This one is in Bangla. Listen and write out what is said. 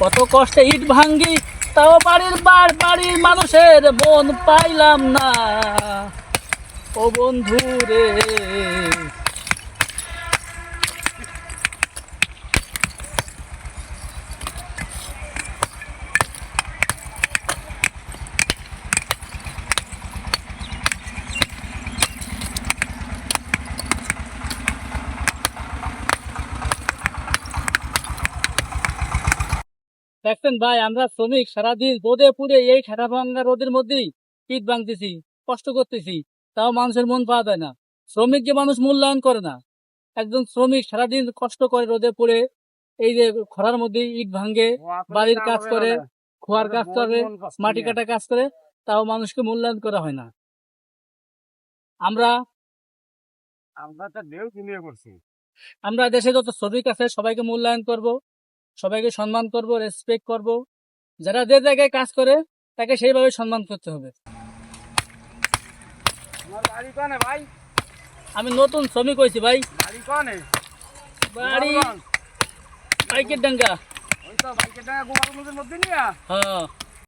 কত কষ্টে ইট ভাঙ্গি, তাও বাড়ির মানুষের মন পাইলাম না। ও বন্ধু রে, দেখছেন ভাই, আমরা শ্রমিক সারাদিন রোদে পুড়ে এই ঠেটা ভাঙ্গা রোদের মধ্যেই ইট ভাঙতেছি, কষ্ট করতেছি, তাও মানুষের মন পাওয়া যায় না। শ্রমিক যে মানুষ মূল্যায়ন করে না। একজন শ্রমিক সারাদিন কষ্ট করে রোদে পুড়ে এই যে খরার মধ্যে ইট ভাঙে, বাড়ির কাজ করে, খোয়ার কাজ করে, মাটি কাটা কাজ করে, তাও মানুষকে মূল্যায়ন করা হয় না। আমরা আমরা দেশে যত শ্রমিক আছে সবাইকে মূল্যায়ন করব, সবাইকে সম্মান করব, রেসপেক্ট করব। যারা যে জায়গায় কাজ করে তাকে সেইভাবে সম্মান করতে হবে। আমি নতুন শ্রমিক হয়েছি ভাই। বাড়ি বাইকের ডাঙ্গা। হ্যাঁ।